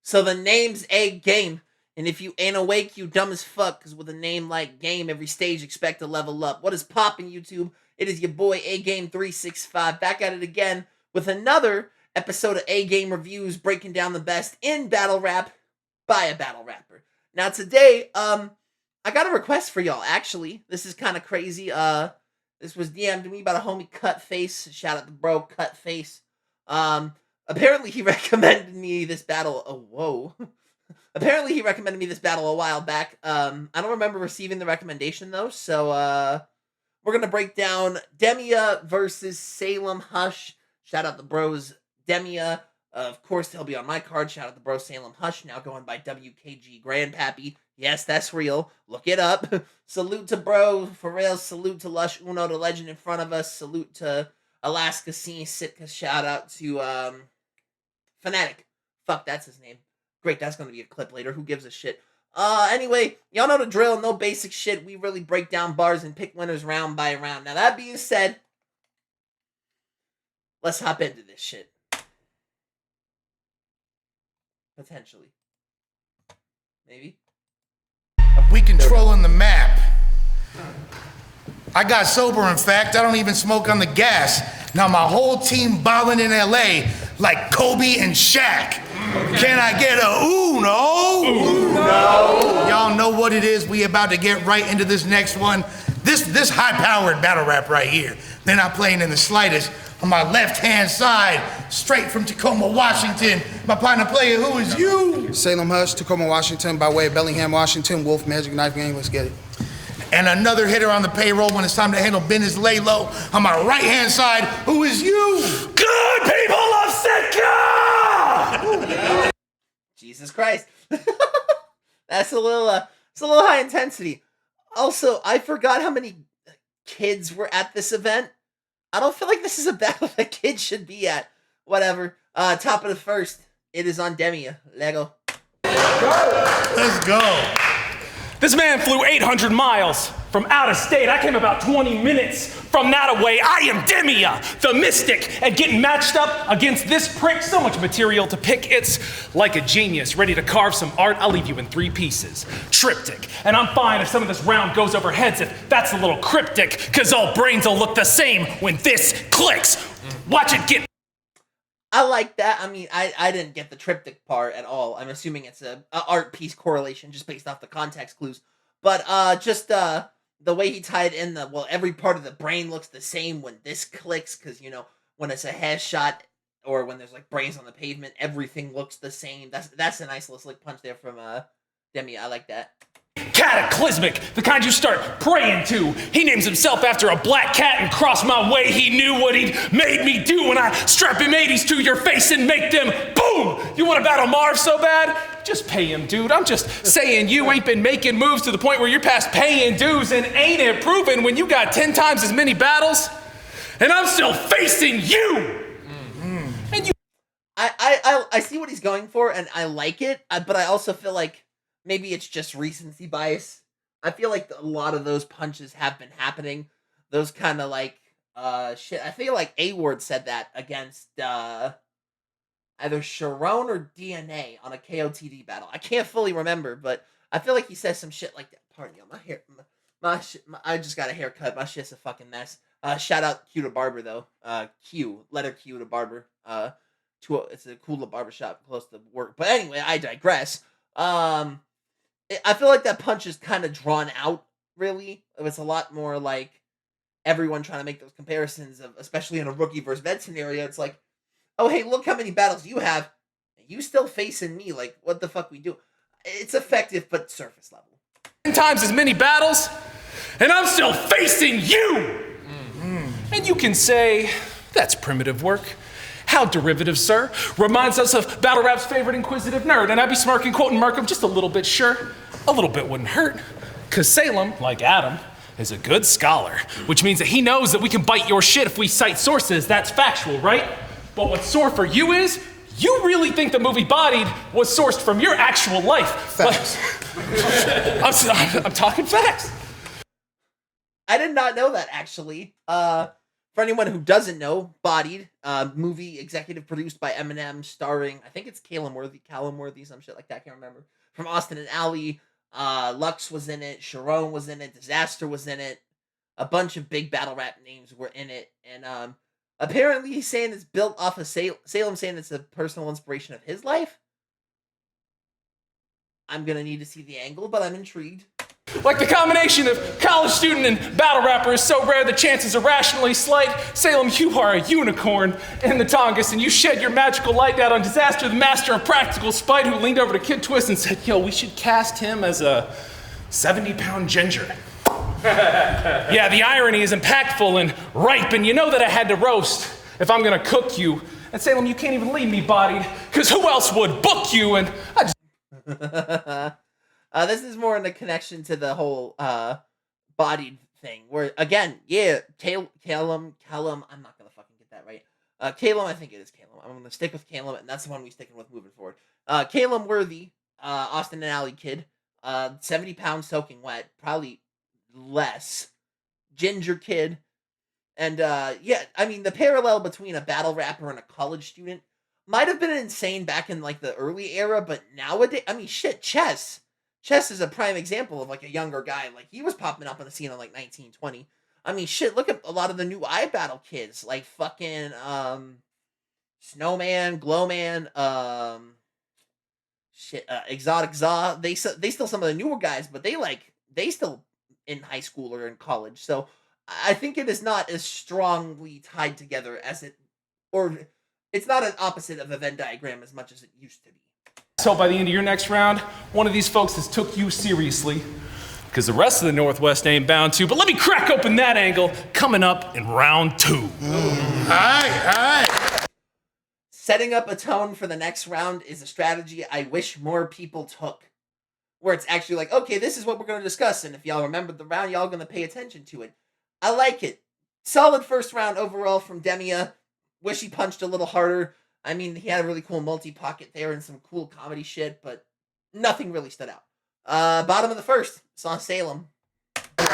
So the name's Agame. And if you ain't awake, you dumb as fuck, because with a name like Game, every stage expect to level up. What is poppin', YouTube? It is your boy Agame365 back at it again with another episode of Agame Reviews, breaking down the best in battle rap by a battle rapper. Now today, I got a request for y'all, actually. This is kind of crazy. This was DM'd to me by the homie Cutface. Shout out to bro, Cutface. Apparently he recommended me this battle. Oh, whoa. Apparently he recommended me this battle a while back. I don't remember receiving the recommendation, though, so, we're gonna break down Demea versus Salem Hush. Shout out the bros, Demea. Of course, they'll be on my card. Shout out the bro, Salem Hush, now going by WKG Grandpappy. Yes, that's real. Look it up. Salute to bro, for real. Salute to Lush Uno, the legend in front of us. Salute to Alaska Scene Sitka. Shout out to, Fanatic. Fuck, that's his name. Great, that's gonna be a clip later. Who gives a shit? Anyway, y'all know the drill. No basic shit. We really break down bars and pick winners round by round. Now, that being said, let's hop into this shit. Potentially. Maybe. We controlling the map. I got sober, in fact. I don't even smoke on the gas. Now my whole team balling in LA like Kobe and Shaq. Can I get a Uno? Uno. Y'all know what it is. We about to get right into this next one. This high-powered battle rap right here. They're not playing in the slightest. On my left-hand side, straight from Tacoma, Washington, my partner player, who is you? Salem Hush, Tacoma, Washington, by way of Bellingham, Washington. Wolf, Magic Knife Gang, let's get it. And another hitter on the payroll when it's time to handle business, lay low. On my right-hand side, who is you? Good people of Sitka! Jesus Christ. That's a little high intensity. Also, I forgot how many kids were at this event. I don't feel like this is a battle that kids should be at. Whatever. Top of the first. It is on Demea. Lego. Let's go. This man flew 800 miles from out of state. I came about 20 minutes from that away. I am Demea, the mystic, and getting matched up against this prick. So much material to pick. It's like a genius ready to carve some art. I'll leave you in 3 pieces. Triptych. And I'm fine if some of this round goes over heads, if that's a little cryptic, because all brains will look the same when this clicks. Watch it get... I like that. I mean, I didn't get the triptych part at all. I'm assuming it's a art piece correlation just based off the context clues. But just the way he tied in every part of the brain looks the same when this clicks, because, you know, when it's a headshot or when there's like brains on the pavement, everything looks the same. That's a nice little slick punch there from Demea. I like that. Cataclysmic, the kind you start praying to. He names himself after a black cat and crossed my way. He knew what he'd made me do when I strap him 80s to your face and make them boom. You want to battle Marv so bad? Just pay him, dude. I'm just saying you ain't been making moves to the point where you're past paying dues and ain't improving when you got 10 times as many battles. And I'm still facing you. Mm-hmm. And you, I see what he's going for, and I like it, but I also feel like maybe it's just recency bias. I feel like a lot of those punches have been happening. Those kind of like, shit. I feel like A-Ward said that against, either Sharon or DNA on a KOTD battle. I can't fully remember, but I feel like he says some shit like that. Pardon me, I just got a haircut. My shit's a fucking mess. Shout out Q to Barber, though. Letter Q to Barber. It's a cool little barbershop close to work. But anyway, I digress. I feel like that punch is kind of drawn out, really. It's a lot more like everyone trying to make those comparisons, especially in a rookie versus vet scenario. It's like, oh, hey, look how many battles you have. You still facing me. Like, what the fuck we do? It's effective, but surface level. 10 times as many battles, and I'm still facing you. Mm-hmm. And you can say, that's primitive work. How derivative, sir. Reminds us of battle rap's favorite inquisitive nerd. And I'd be smirking, quoting Markham just a little bit, sure. A little bit wouldn't hurt. Because Salem, like Adam, is a good scholar. Which means that he knows that we can bite your shit if we cite sources. That's factual, right? But what's sore for you is, you really think the movie Bodied was sourced from your actual life. Facts. I'm talking facts. I did not know that, actually. For anyone who doesn't know, Bodied, movie executive produced by Eminem, starring, I think it's Callum Worthy, some shit like that, I can't remember. From Austin and Alley, Lux was in it, Sharon was in it, Disaster was in it, a bunch of big battle rap names were in it, and apparently he's saying it's built off of Salem saying it's a personal inspiration of his life. I'm gonna need to see the angle, but I'm intrigued. Like the combination of college student and battle rapper is so rare the chances are rationally slight. Salem, you are a unicorn in the Tongass, and you shed your magical light out on Disaster, the master of practical spite, who leaned over to Kid Twist and said, yo, we should cast him as a 70-pound ginger. Yeah, the irony is impactful and ripe, and you know that I had to roast if I'm gonna cook you. And Salem, you can't even leave me Bodied, because who else would book you? And I just... This is more in the connection to the whole Bodied thing, where again, yeah, Callum, I'm not gonna fucking get that right. Callum, I think it is Callum. I'm gonna stick with Callum, and that's the one we're sticking with moving forward. Callum Worthy, Austin and Alley kid, 70 pounds soaking wet, probably less, ginger kid, and yeah, I mean the parallel between a battle rapper and a college student might have been insane back in like the early era, but nowadays, I mean, shit, Chess is a prime example of like a younger guy. Like he was popping up on the scene in like 1920. I mean, shit, look at a lot of the new iBattle kids, like fucking Snowman, Glowman, Exotic Za. They still some of the newer guys, but they still in high school or in college. So I think it is not as strongly tied together as it's not an opposite of a Venn diagram as much as it used to be. So by the end of your next round, one of these folks has took you seriously, because the rest of the Northwest ain't bound to. But let me crack open that angle coming up in round 2. All right. Setting up a tone for the next round is a strategy I wish more people took, where it's actually like, okay, this is what we're going to discuss, and if y'all remember the round, y'all going to pay attention to it. I like it. Solid first round overall from Demea. Wish he punched a little harder. I mean, he had a really cool multi-pocket there and some cool comedy shit, but nothing really stood out. Bottom of the first, saw Salem. Come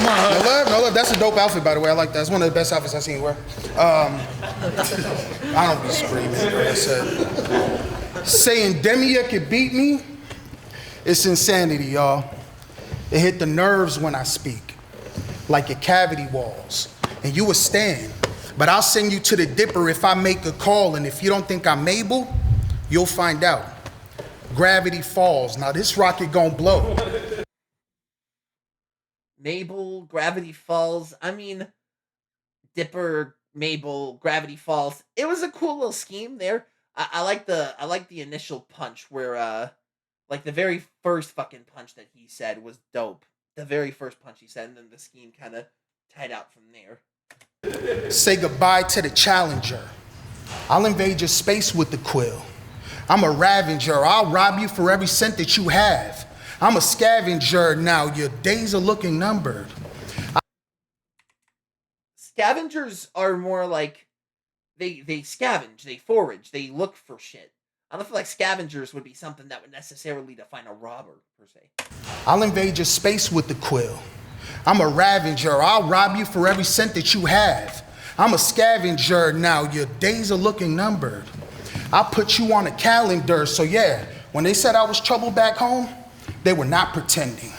on, no love. That's a dope outfit, by the way. I like that. It's one of the best outfits I've seen you wear. I don't be screaming, like I said. Saying Demea could beat me, it's insanity, y'all. It hit the nerves when I speak, like your cavity walls. And you will stand. But I'll send you to the dipper if I make a call, and if you don't think I'm able, you'll find out. Gravity Falls. Now this rocket gonna blow. Mabel, Gravity Falls. I mean, Dipper, Mabel, Gravity Falls. It was a cool little scheme there. I like the initial punch where like the very first fucking punch that he said was dope. The very first punch he said, and then the scheme kind of tied out from there. Say goodbye to the challenger. I'll invade your space with the quill. I'm a ravager. I'll rob you for every cent that you have. I'm a scavenger now. Your days are looking numbered. Scavengers are more like they scavenge, they forage, they look for shit. I don't feel like scavengers would be something that would necessarily define a robber per se. I'll invade your space with the quill. I'm a ravager. I'll rob you for every cent that you have. I'm a scavenger now. Your days are looking numbered. I'll put you on a calendar. So yeah, when they said I was trouble back home, they were not pretending.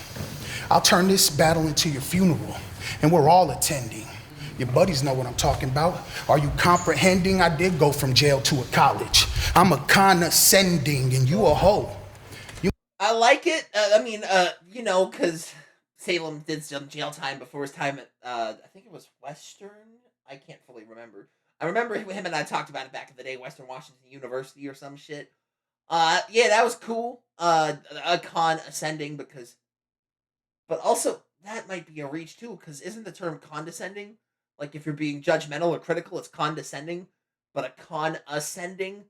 I'll turn this battle into your funeral, and we're all attending. Your buddies know what I'm talking about. Are you comprehending? I did go from jail to a college. I'm a condescending, and you a hoe. I like it. I mean, you know, because Salem did some jail time before his time at, I think it was Western? I can't fully remember. I remember him and I talked about it back in the day, Western Washington University or some shit. Yeah, that was cool. A condescending because... But also, that might be a reach too, because isn't the term condescending? Like, if you're being judgmental or critical, it's condescending. But a condescending,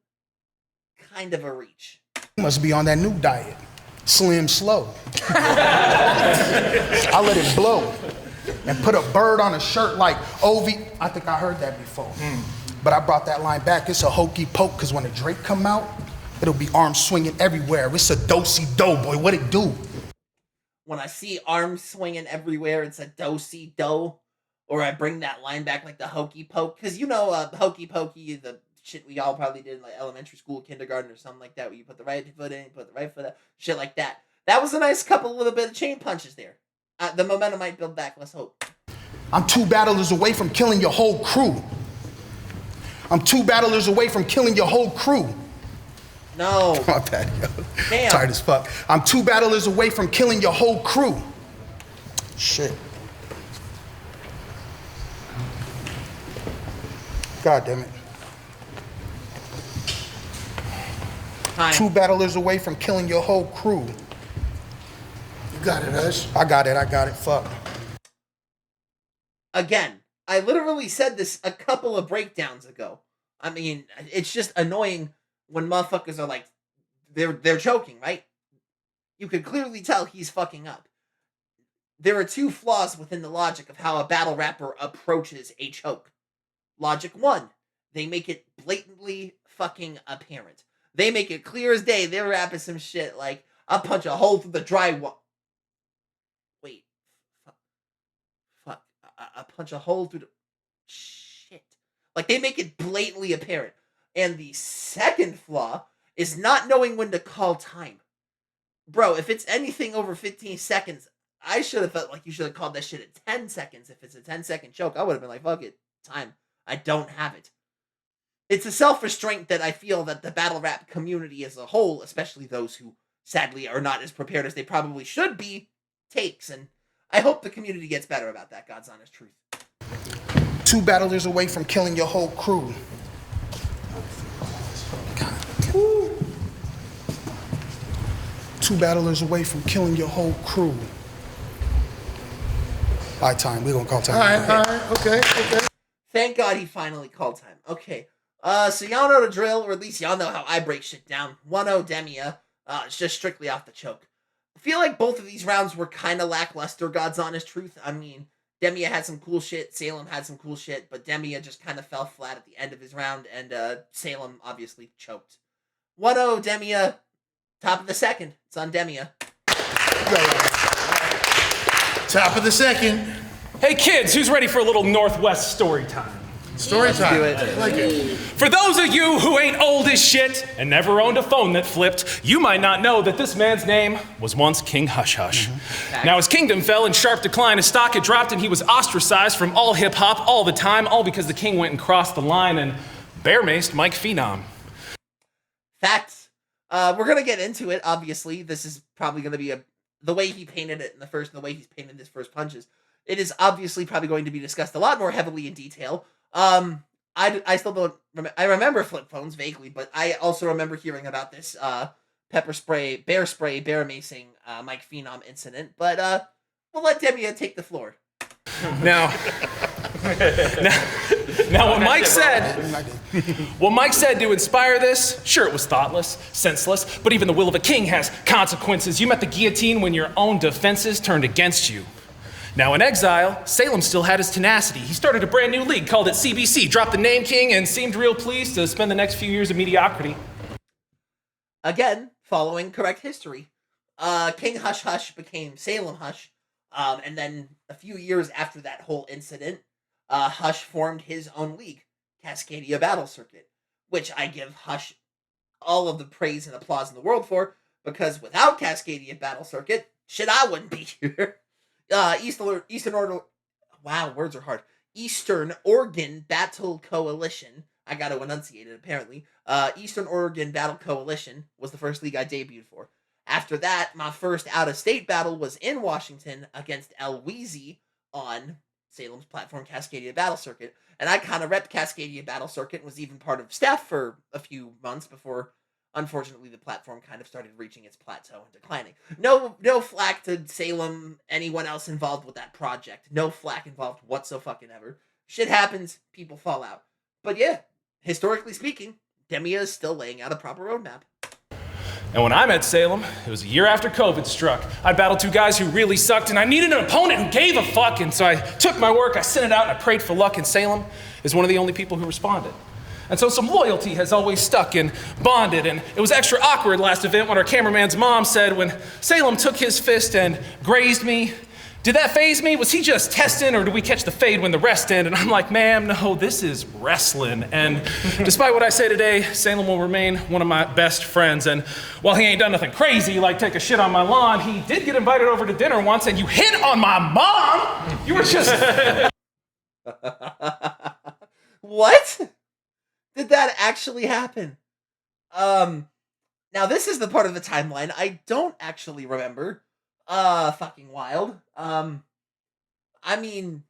kind of a reach. You must be on that new diet. Slim slow. I let it blow and put a bird on a shirt like Ovi. I think I heard that before. But I brought that line back. It's a hokey poke, because when the Drake come out, it'll be arms swinging everywhere. It's a do-si-do, boy. What it do? when I see arms swinging everywhere, it's a do-si-do. Or I bring that line back like the hokey poke. Because hokey pokey, the shit we all probably did in like elementary school, kindergarten, or something like that, where you put the right foot in, you put the right foot out, shit like that. That was a nice little bit of chain punches there. The momentum might build back, let's hope. I'm 2 battlers away from killing your whole crew. I'm 2 battlers away from killing your whole crew. No. My bad, yo. Damn. Tired as fuck. I'm 2 battlers away from killing your whole crew. Shit. God damn it. Time. 2 battlers away from killing your whole crew. You got it, Hush. I got it, fuck. Again, I literally said this a couple of breakdowns ago. I mean, it's just annoying when motherfuckers are like, they're choking, right? You could clearly tell he's fucking up. There are 2 flaws within the logic of how a battle rapper approaches a choke. Logic 1, they make it blatantly fucking apparent. They make it clear as day they're rapping some shit like, I'll punch a hole through the drywall. Wait. Fuck. I punch a hole through the... Shit. Like, they make it blatantly apparent. And the second flaw is not knowing when to call time. Bro, if it's anything over 15 seconds, I should have felt like you should have called that shit at 10 seconds. If it's a 10-second choke, I would have been like, fuck it. Time. I don't have it. It's a self-restraint that I feel that the battle rap community as a whole, especially those who sadly are not as prepared as they probably should be, takes. And I hope the community gets better about that, God's honest truth. 2 battlers away from killing your whole crew. God. 2 battlers away from killing your whole crew. All right, time. We're gonna call time. All right, okay. Thank God he finally called time. Okay. So y'all know the drill, or at least y'all know how I break shit down. 1-0 Demea. It's just strictly off the choke. I feel like both of these rounds were kind of lackluster, God's honest truth. I mean, Demea had some cool shit, Salem had some cool shit, but Demea just kind of fell flat at the end of his round, and Salem obviously choked. 1-0 Demea. Top of the second. It's on Demea. Top of the second. Hey kids, who's ready for a little Northwest story time? Story time. do it. I like it. For those of you who ain't old as shit and never owned a phone that flipped, you might not know that this man's name was once King Hush Hush. Now his kingdom fell in sharp decline, his stock had dropped, and he was ostracized from all hip-hop all the time, all because the king went and crossed the line and bear-maced Mike Phenom. Facts. We're gonna get into it, obviously. This is probably gonna be the way he painted it in the first, and the way he's painted his first punches. It is obviously probably going to be discussed a lot more heavily in detail. I still don't remember. I remember flip phones vaguely, but I also remember hearing about this bear macing Mike Phenom incident. But we'll let Demea take the floor. Now what Mike said to inspire this, sure, it was thoughtless, senseless, but even the will of a king has consequences. You met the guillotine when your own defenses turned against you. Now in exile, Salem still had his tenacity. He started a brand new league, called it CBC, dropped the name King, and seemed real pleased to spend the next few years of mediocrity. Again, following correct history, King Hush Hush became Salem Hush, and then a few years after that whole incident, Hush formed his own league, Cascadia Battle Circuit, which I give Hush all of the praise and applause in the world for, because without Cascadia Battle Circuit, shit, I wouldn't be here. Eastern Oregon Battle Coalition. I got to enunciate it, apparently. Eastern Oregon Battle Coalition was the first league I debuted for. After that, my first out-of-state battle was in Washington against El Weezy on Salem's platform, Cascadia Battle Circuit. And I kind of repped Cascadia Battle Circuit and was even part of staff for a few months before, unfortunately, the platform kind of started reaching its plateau and declining. No flack to Salem, anyone else involved with that project. No flack involved whatsoever. Shit happens, people fall out. But yeah, historically speaking, Demea is still laying out a proper roadmap. And when I met Salem, it was a year after COVID struck. I battled 2 guys who really sucked, and I needed an opponent who gave a fuck, and so I took my work, I sent it out, and I prayed for luck, and Salem is one of the only people who responded. And so some loyalty has always stuck and bonded. And it was extra awkward last event when our cameraman's mom said when Salem took his fist and grazed me, did that faze me? Was he just testing, or did we catch the fade when the rest ended? And I'm like, ma'am, no, this is wrestling. And despite what I say today, Salem will remain one of my best friends. And while he ain't done nothing crazy, like take a shit on my lawn, he did get invited over to dinner once, and you hit on my mom? You were just... What? Did that actually happen? Now this is the part of the timeline I don't actually remember. Fucking wild. I mean,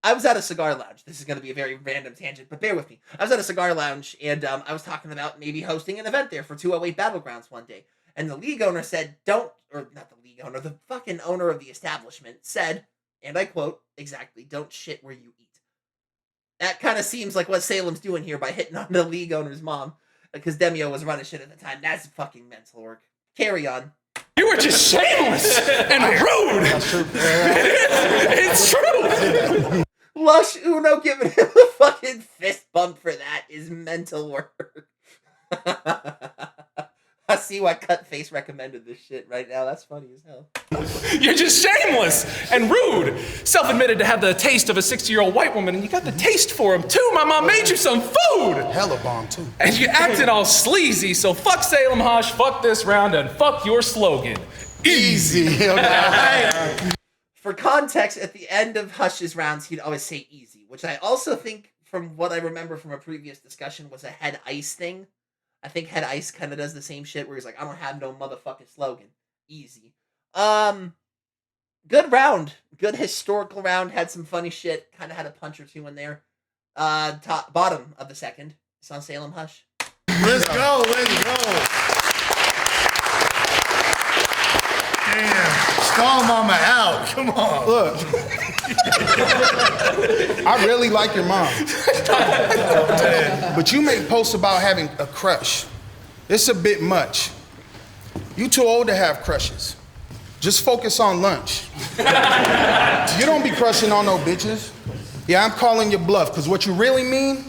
I was at a cigar lounge. This is going to be a very random tangent, but bear with me. I was at a cigar lounge, and I was talking about maybe hosting an event there for 208 Battlegrounds one day. And the league owner said, the fucking owner of the establishment said, and I quote, exactly, don't shit where you eat. That kind of seems like what Salem's doing here by hitting on the league owner's mom, because Demea was running shit at the time. That's fucking mental work. Carry on. You were just shameless and rude. That's true. It's true. Lush Uno giving him a fucking fist bump for that is mental work. I see why Cut Face recommended this shit right now. That's funny as hell. You're just shameless and rude. Self-admitted to have the taste of a 60-year-old white woman, and you got the taste for him too. My mom made you some food. Hella bomb, too. And you acted all sleazy, so fuck Salem Hush, fuck this round, and fuck your slogan. Easy. For context, at the end of Hush's rounds, he'd always say easy, which I also think, from what I remember from a previous discussion, was a Head Ice thing. I think Head Ice kind of does the same shit, where he's like, I don't have no motherfucking slogan. Easy. Good round. Good historical round. Had some funny shit. Kind of had a punch or two in there. Bottom of the second. It's on Salem Hush. Let's go. Damn. Stall mama out. Come on. Look. I really like your mom. But you make posts about having a crush. It's a bit much. You too old to have crushes. Just focus on lunch. You don't be crushing on no bitches. Yeah, I'm calling your bluff, because what you really mean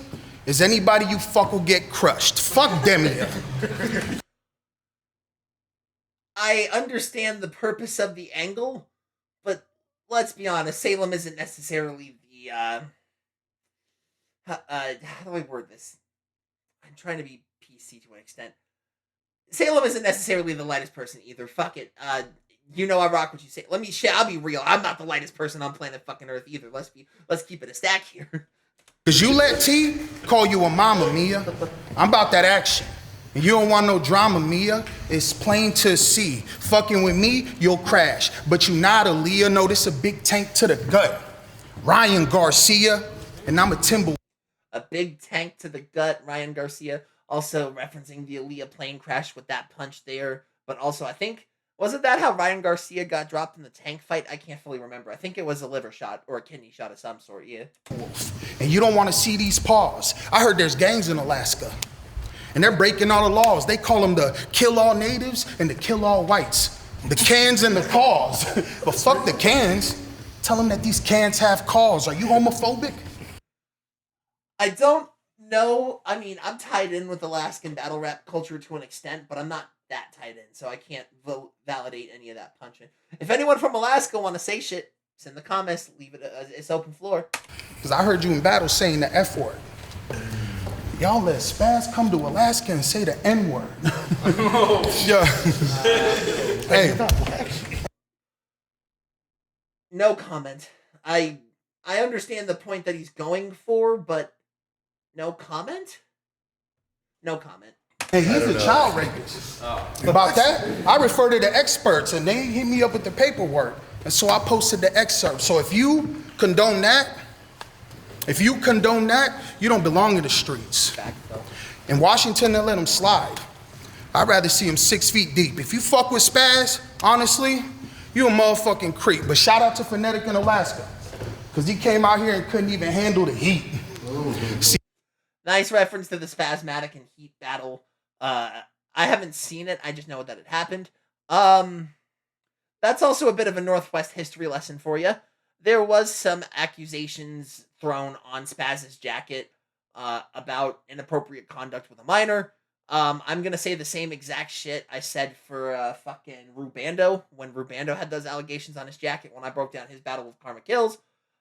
is anybody you fuck will get crushed. Fuck Demea. I understand the purpose of the angle, but let's be honest, Salem isn't necessarily the, how do I word this? I'm trying to be PC to an extent. Salem isn't necessarily the lightest person either. Fuck it. You know I rock what you say. I'll be real. I'm not the lightest person on planet fucking Earth either. Let's keep it a stack here. Cause you let T call you a mama, Mia. I'm about that action. And you don't want no drama, Mia. It's plain to see. Fucking with me, you'll crash. But you not Aaliyah. No, this a big tank to the gut. Ryan Garcia, and I'm a Timber. A big tank to the gut, Ryan Garcia. Also referencing the Aaliyah plane crash with that punch there. But also, I think, wasn't that how Ryan Garcia got dropped in the tank fight? I can't fully remember. I think it was a liver shot or a kidney shot of some sort, yeah. And you don't want to see these paws. I heard there's gangs in Alaska. And they're breaking all the laws. They call them the kill all natives and the kill all whites. The cans and the cause. But fuck the cans. Tell them that these cans have cause. Are you homophobic? I don't know. I mean, I'm tied in with Alaskan battle rap culture to an extent, but I'm not that tied in, so I can't validate any of that punching. If anyone from Alaska want to say shit, send the comments. Leave it. It's open floor. Because I heard you in battle saying the F word. Y'all let Spaz come to Alaska and say the N word. Yeah. Hey. No comment. I understand the point that he's going for, but no comment? No comment. Hey, he's a child rapist. About that, I refer to the experts, and they hit me up with the paperwork. And so I posted the excerpt. So if you condone that, you don't belong in the streets. In Washington, they let them slide. I'd rather see them 6 feet deep. If you fuck with Spaz, honestly, you a motherfucking creep. But shout out to Phonetic in Alaska, because he came out here and couldn't even handle the heat. Nice reference to the Spasmatic and Heat battle. I haven't seen it. I just know that it happened. That's also a bit of a Northwest history lesson for you. There was some accusations thrown on Spaz's jacket about inappropriate conduct with a minor. I'm gonna say the same exact shit I said for fucking Rubando when Rubando had those allegations on his jacket when I broke down his battle with Karma Kills.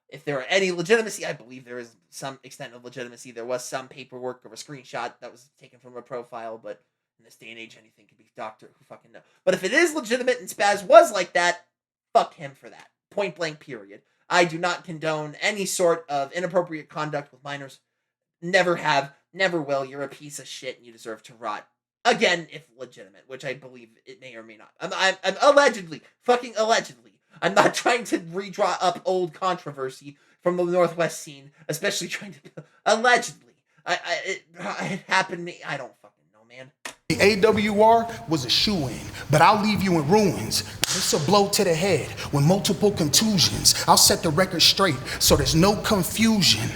If there are any legitimacy, I believe there is some extent of legitimacy. There was some paperwork or a screenshot that was taken from a profile, but in this day and age, anything could be doctor who fucking know. But if it is legitimate and Spaz was like that, fuck him for that. Point blank, period. I do not condone any sort of inappropriate conduct with minors. Never have, never will. You're a piece of shit and you deserve to rot. Again, if legitimate, which I believe it may or may not. I'm allegedly, fucking allegedly. I'm not trying to redraw up old controversy from the Northwest scene, especially trying to, allegedly. It happened to me. I don't fucking know, man. The AWR was a shoo-in, but I'll leave you in ruins. It's a blow to the head with multiple contusions. I'll set the record straight so there's no confusion.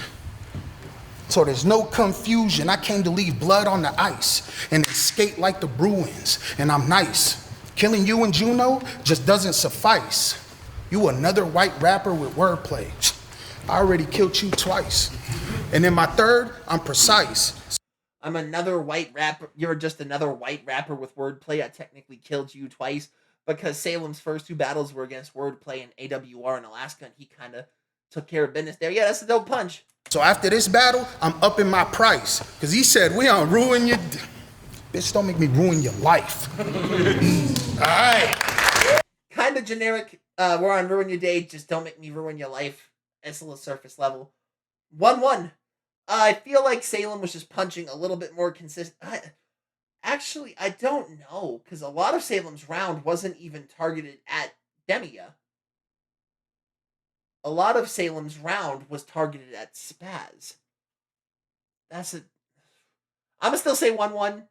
I came to leave blood on the ice and skate like the Bruins, and I'm nice. Killing you and Juno just doesn't suffice. You another white rapper with wordplay. I already killed you twice. And in my third, I'm precise. I'm another white rapper. You're just another white rapper with wordplay. I technically killed you twice because Salem's first 2 battles were against wordplay and AWR in Alaska, and he kind of took care of business there. Yeah, that's a dope punch. So after this battle, I'm upping my price. Because he said, we don't ruin your... Bitch, don't make me ruin your life. All right. Kind of generic. We're on Ruin Your Day. Just don't make me ruin your life. It's a little surface level. 1-1. I feel like Salem was just punching a little bit more consistent. Actually, I don't know. Because a lot of Salem's round wasn't even targeted at Demea. A lot of Salem's round was targeted at Spaz. I'm going to still say 1-1.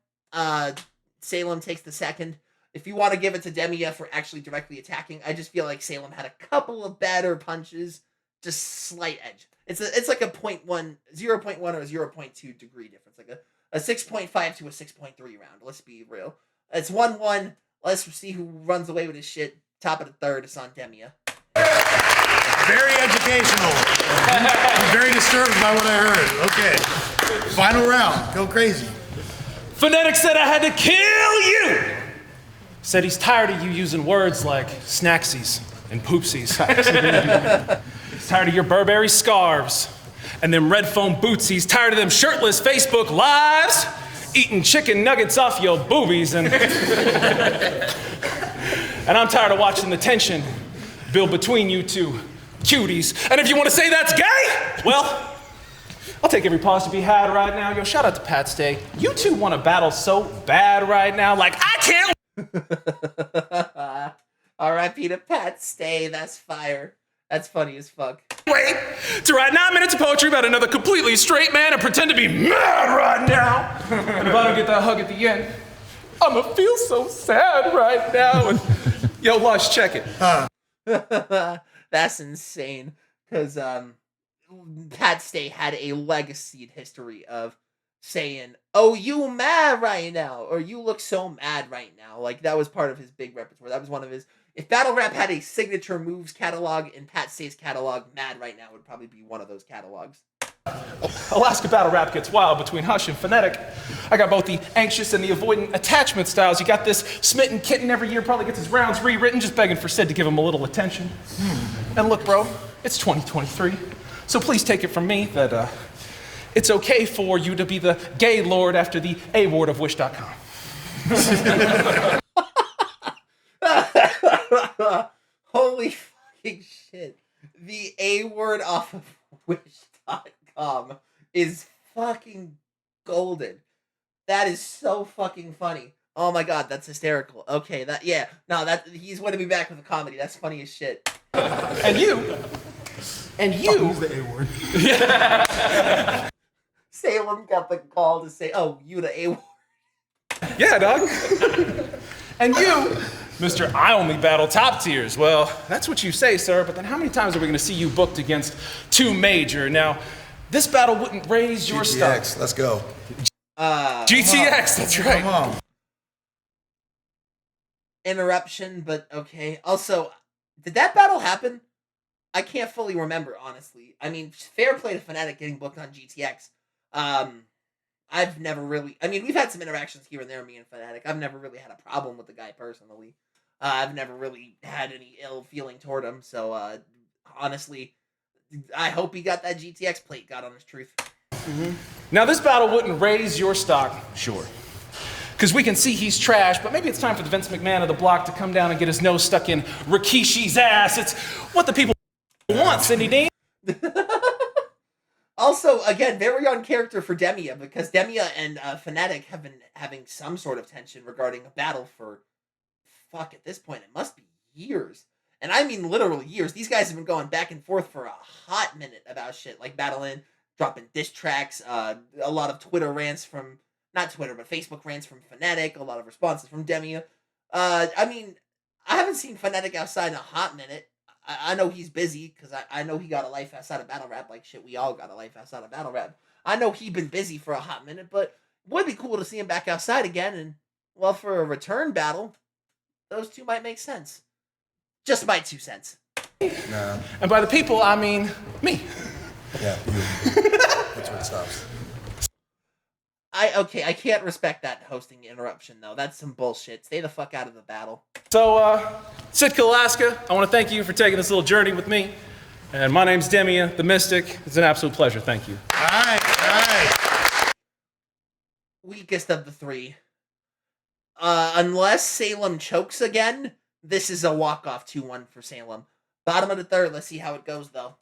Salem takes the second. If you want to give it to Demea for actually directly attacking, I just feel like Salem had a couple of better punches, just slight edge. It's like a 0.1 or 0.2 degree difference, like a 6.5 to a 6.3 round. Let's be real. It's 1-1. Let's see who runs away with his shit. Top of the third, it's on Demea. Very educational. I'm very disturbed by what I heard. Okay. Final round. Go crazy. Phonetic said I had to kill you! Said he's tired of you using words like snacksies and poopsies. He's tired of your Burberry scarves and them red foam boots. He's tired of them shirtless Facebook lives, eating chicken nuggets off your boobies. And I'm tired of watching the tension build between you two cuties. And if you want to say that's gay, well, I'll take every pause to be had right now. Yo, shout out to Pat Stay. You two want to battle so bad right now, like I can't. R.I.P. to Pat Stay. That's fire. That's funny as fuck. Wait to write 9 minutes of poetry about another completely straight man and pretend to be mad right now. And if I don't get that hug at the end, I'ma feel so sad right now. And yo, Lush, check it. That's insane. Because Pat Stay had a legacy history of saying, "Oh, you mad right now," or "You look so mad right now." Like, that was part of his big repertoire. That was one of his... If battle rap had a signature moves catalog in Pat Stay's catalog, Mad Right Now would probably be one of those catalogs. Alaska battle rap gets wild between Hush and Phonetic. I got both the anxious and the avoidant attachment styles. You got this smitten kitten every year, probably gets his rounds rewritten, just begging for Sid to give him a little attention. And look, bro, it's 2023, so please take it from me that it's okay for you to be the gay lord after the A-word of Wish.com. Holy fucking shit. The A-word off of Wish.com is fucking golden. That is so fucking funny. Oh my god, that's hysterical. Okay, he's winning me back with a comedy. That's funny as shit. And you. Who's the A-word? Yeah. Salem got the call to say, "Oh, you the A-word." Yeah, dog. And you, Mr. I only battle top tiers. Well, that's what you say, sir, but then how many times are we going to see you booked against two major? Now, this battle wouldn't raise your stock. GTX, let's go. GTX, that's right. Come on. Interruption, but okay. Also, did that battle happen? I can't fully remember, honestly. I mean, fair play to Fnatic getting booked on GTX. I've never really. I mean, we've had some interactions here and there, me and Fnatic. I've never really had a problem with the guy personally. I've never really had any ill feeling toward him. So, honestly, I hope he got that GTX plate. God honest truth. Mm-hmm. Now, this battle wouldn't raise your stock, sure. Because we can see he's trash, but maybe it's time for the Vince McMahon of the block to come down and get his nose stuck in Rikishi's ass. It's what the people want, Cindy Dean. Also, again, very on character for Demea, because Demea and Fnatic have been having some sort of tension regarding a battle for, fuck, at this point, it must be years. And I mean literal years. These guys have been going back and forth for a hot minute about shit, like battling, dropping diss tracks, a lot of Twitter rants from, not Twitter, but Facebook rants from Fnatic, a lot of responses from Demea. I mean, I haven't seen Fnatic outside in a hot minute. I know he's busy, because I know he got a life outside of battle rap, like shit, we all got a life outside of battle rap. I know he's been busy for a hot minute, but it would be cool to see him back outside again, and, well, for a return battle, those two might make sense. Just my 2 cents. Nah. And by the people, I mean me. Yeah, you. That's where it stops. I can't respect that hosting interruption, though. That's some bullshit. Stay the fuck out of the battle. So, Sitka, Alaska, I want to thank you for taking this little journey with me. And my name's Demea, the Mystic. It's an absolute pleasure. Thank you. All right. Weakest of the 3. Unless Salem chokes again, this is a walk-off 2-1 for Salem. Bottom of the 3rd, let's see how it goes, though.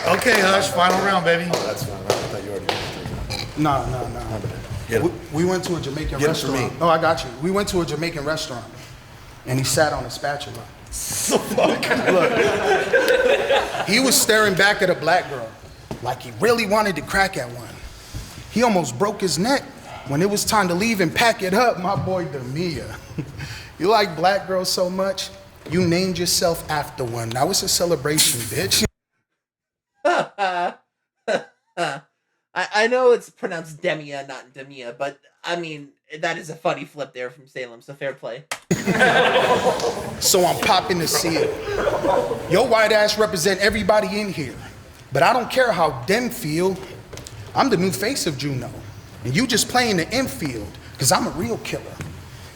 Okay, Hush, final round, baby. Oh, that's fine. I thought you already did. No. We went to a Jamaican Get it for restaurant. me. Oh, I got you. We went to a Jamaican restaurant, and he sat on a spatula. Look, he was staring back at a black girl like he really wanted to crack at one. He almost broke his neck. When it was time to leave and pack it up, my boy Demea. You like black girls so much, you named yourself after one. Now it's a celebration, bitch. I know it's pronounced Demea, not Demea, but I mean, that is a funny flip there from Salem, so fair play. So I'm popping the seal. Your white ass represent everybody in here, but I don't care how them feel. I'm the new face of Juno, and you just playing the infield, because I'm a real killer.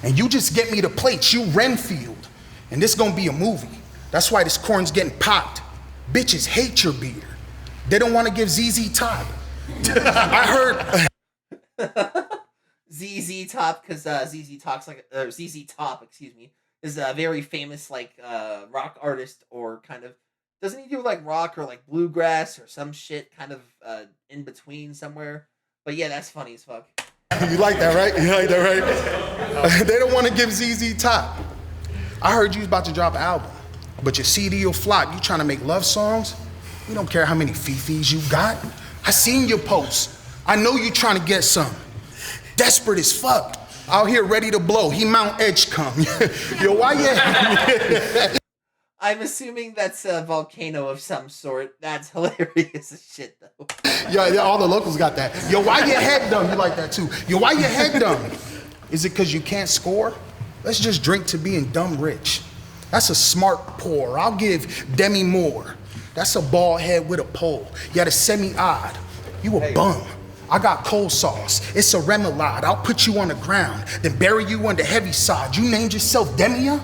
And you just get me the plates, you Renfield, and this gonna be a movie. That's why this corn's getting popped. Bitches hate your beard. They don't want to give ZZ Top. I heard ZZ Top, because ZZ Talks like, or ZZ Top, excuse me, is a very famous like rock artist, or kind of, doesn't he do like rock or like bluegrass or some shit kind of in between somewhere? But yeah, that's funny as fuck. You like that, right? You like that, right? They don't want to give ZZ Top. I heard you was about to drop an album, but your CD will flop. You trying to make love songs? We don't care how many fifis you got. I seen your posts. I know you trying to get some. Desperate as fuck. Out here ready to blow. He Mount Edge come. Yo, why you? I'm assuming that's a volcano of some sort. That's hilarious as shit, though. Yeah, all the locals got that. Yo, why your head dumb? You like that too. Yo, why your head dumb? Is it because you can't score? Let's just drink to being dumb rich. That's a smart pour. I'll give Demi more. That's a bald head with a pole. You had a semi-odd. You a bum. I got cold sauce. It's a remoulade. I'll put you on the ground, then bury you under heavy sod. You named yourself Demea?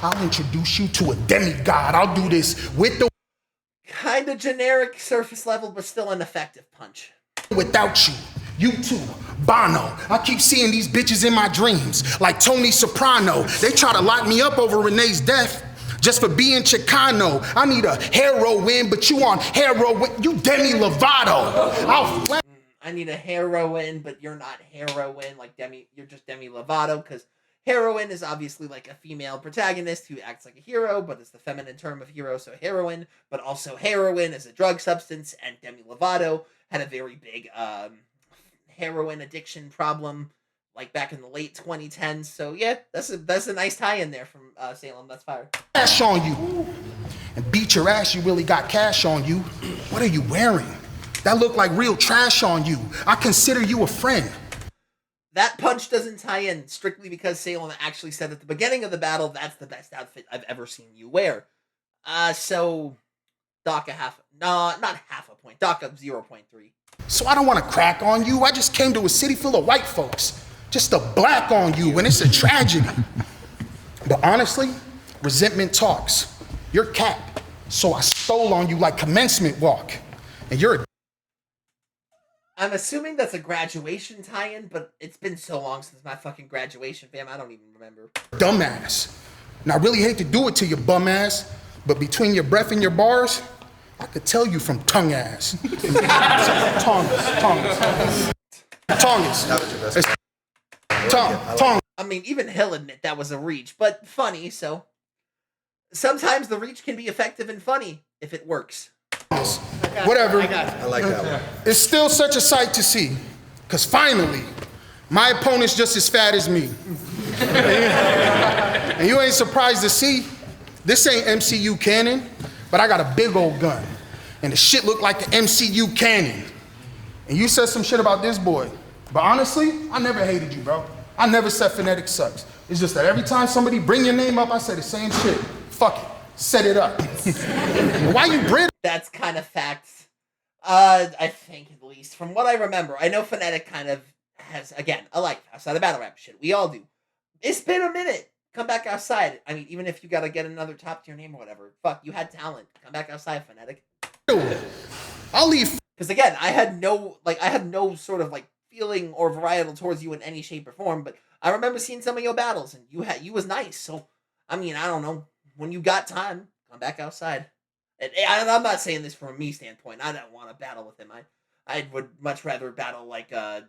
I'll introduce you to a demigod. I'll do this with the Kind of generic, surface level, but still an effective punch. without you. You too, Bono. I keep seeing these bitches in my dreams, like Tony Soprano. They try to lock me up over Renee's death just for being Chicano. I need a heroin, but you on heroin. You Demi Lovato. I need a heroine, but you're not heroine like Demi. You're just Demi Lovato, because heroine is obviously like a female protagonist who acts like a hero, but it's the feminine term of hero, so heroine. But also heroin is a drug substance, and Demi Lovato had a very big heroin addiction problem, like back in the late 2010s. So yeah, that's a nice tie-in there from Salem. That's fire. Cash on you. And beat your ass, you really got cash on you. What are you wearing? That look like real trash on you. I consider you a friend. That punch doesn't tie in strictly because Salem actually said at the beginning of the battle, that's the best outfit I've ever seen you wear. So dock a half. No, not half a point. Dock up 0.3. So I don't want to crack on you. I just came to a city full of white folks just to black on you when it's a tragedy. But honestly, resentment talks. You're cap, so I stole on you like commencement walk. And you're a I'm assuming that's a graduation tie-in, but it's been so long since my fucking graduation, fam. I don't even remember. dumbass. And I really hate to do it to your bum ass, but between your breath and your bars, I could tell you from tongue ass. Tongues. Tongue. I mean, even he'll admit that was a reach, but funny, so. Sometimes the reach can be effective and funny if it works. Whatever. I like that one. It's still such a sight to see, because finally, my opponent's just as fat as me. And you ain't surprised to see, this ain't MCU canon, but I got a big old gun. And the shit look like the MCU canon. And you said some shit about this boy. But honestly, I never hated you, bro. I never said phonetic sucks. It's just that every time somebody bring your name up, I say the same shit. Fuck it. Set it up. Why you Brit? That's kind of facts. I think, at least. From what I remember, I know Phonetic kind of has, again, a life outside of battle rap shit. We all do. It's been a minute. Come back outside. I mean, even if you gotta get another top tier name or whatever. Fuck, you had talent. Come back outside, Phonetic. I'll leave. Because again, I had no sort of, feeling or varietal towards you in any shape or form, but I remember seeing some of your battles, and you was nice, so, I mean, I don't know. When you got time, come back outside. And I'm not saying this from a me standpoint. I don't want to battle with him. I would much rather battle like an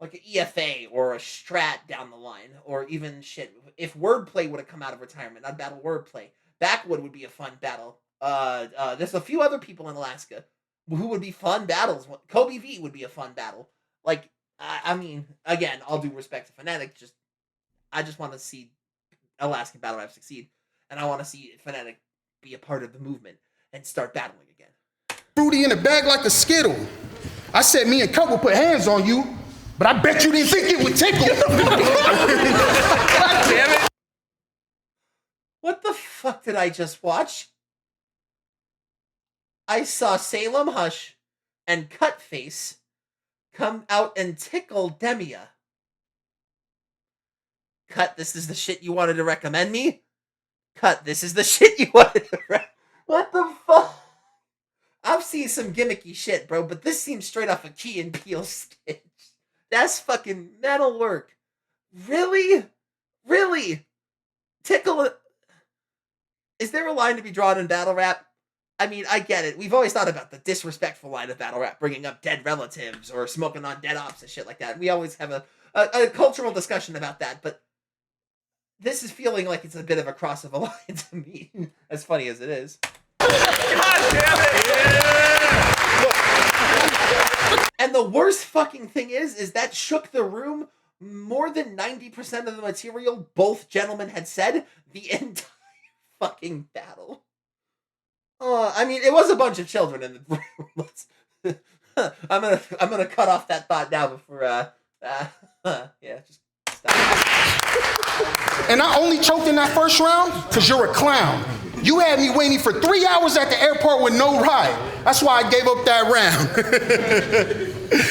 EFA or a Strat down the line, or even shit. If Wordplay would have come out of retirement, I'd battle Wordplay. Backwood would be a fun battle. There's a few other people in Alaska who would be fun battles. Kobe V would be a fun battle. I mean, again, all due respect to Fnatic, I just want to see Alaskan battle rap succeed, and I want to see Fnatic be a part of the movement and start battling again. Fruity in the bag like a Skittle. I said me and Cut will put hands on you, but I bet you didn't think it would tickle. God damn it. What the fuck did I just watch? I saw Salem Hush and Cutface come out and tickle Demea. Cut, this is the shit you wanted to recommend me? Cut, this is the shit you wanted to What the fuck? I've seen some gimmicky shit, bro, but this seems straight off a Key and Peele stitch. That's fucking metal work. Really? Really? Tickle it. Is there a line to be drawn in battle rap? I mean, I get it. We've always thought about the disrespectful line of battle rap, bringing up dead relatives or smoking on dead ops and shit like that. We always have a cultural discussion about that, but this is feeling like it's a bit of a cross of a line to me, as funny as it is. God damn it! Yeah! And the worst fucking thing is that shook the room. More than 90% of the material both gentlemen had said the entire fucking battle. I mean, it was a bunch of children in the room. I'm gonna cut off that thought now before yeah, just stop. And I only choked in that first round because you're a clown. You had me waiting for 3 hours at the airport with no ride. That's why I gave up that round.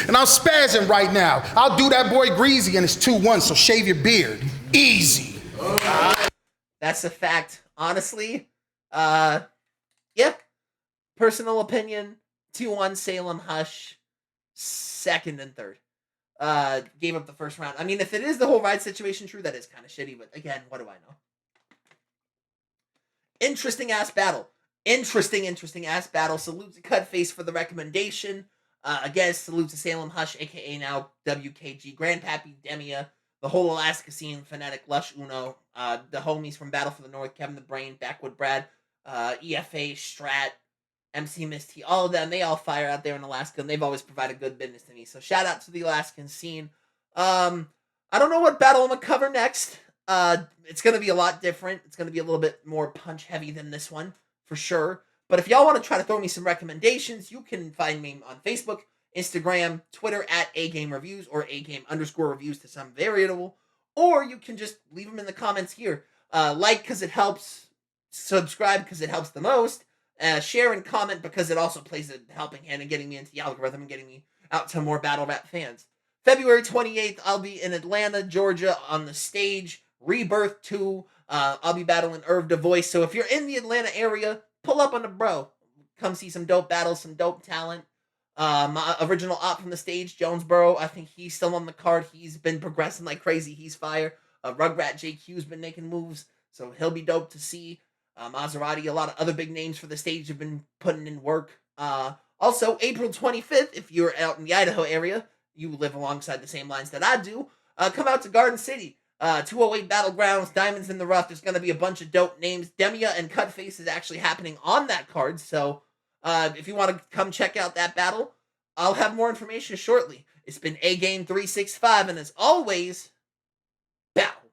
And I'm spazzing right now. I'll do that boy greasy and it's 2-1, so shave your beard. Easy. That's a fact. Honestly, yeah. Personal opinion, 2-1 Salem Hush, second and third. Gave up the first round. I mean, if it is the whole ride situation true, that is kind of shitty, but again, what do I know? Interesting ass battle. Interesting ass battle. Salute to Cutface for the recommendation. Again, salute to Salem Hush, aka now WKG, Grandpappy, Demea, the whole Alaska scene, Fnatic, Lush, Uno, the homies from Battle for the North, Kevin the Brain, Backwood Brad, EFA, Strat, MC Misty, all of them, they all fire out there in Alaska, and they've always provided good business to me. So shout out to the Alaskan scene. I don't know what battle I'm gonna cover next. It's gonna be a lot different. It's gonna be a little bit more punch heavy than this one, for sure. But if y'all want to try to throw me some recommendations, you can find me on Facebook, Instagram, Twitter at AGameReviews or AGame_reviews to some variable. Or you can just leave them in the comments here. Like, because it helps. subscribe because it helps the most. Share and comment because it also plays a helping hand in getting me into the algorithm and getting me out to more battle rap fans. February 28th, I'll be in Atlanta, Georgia on the Stage Rebirth 2. I'll be battling Irv Da Voice. So if you're in the Atlanta area, pull up on the bro. Come see some dope battles, some dope talent. My original op from the Stage, Jonesboro, I think he's still on the card. He's been progressing like crazy. He's fire. Rugrat JQ's been making moves, so he'll be dope to see. Maserati, a lot of other big names for the Stage have been putting in work. Also, April 25th, if you're out in the Idaho area, you live alongside the same lines that I do, come out to Garden City. 208 Battlegrounds, Diamonds in the Rough. There's going to be a bunch of dope names. Demea and Cutface is actually happening on that card, so if you want to come check out that battle, I'll have more information shortly. It's been Agame 365, and as always, battle.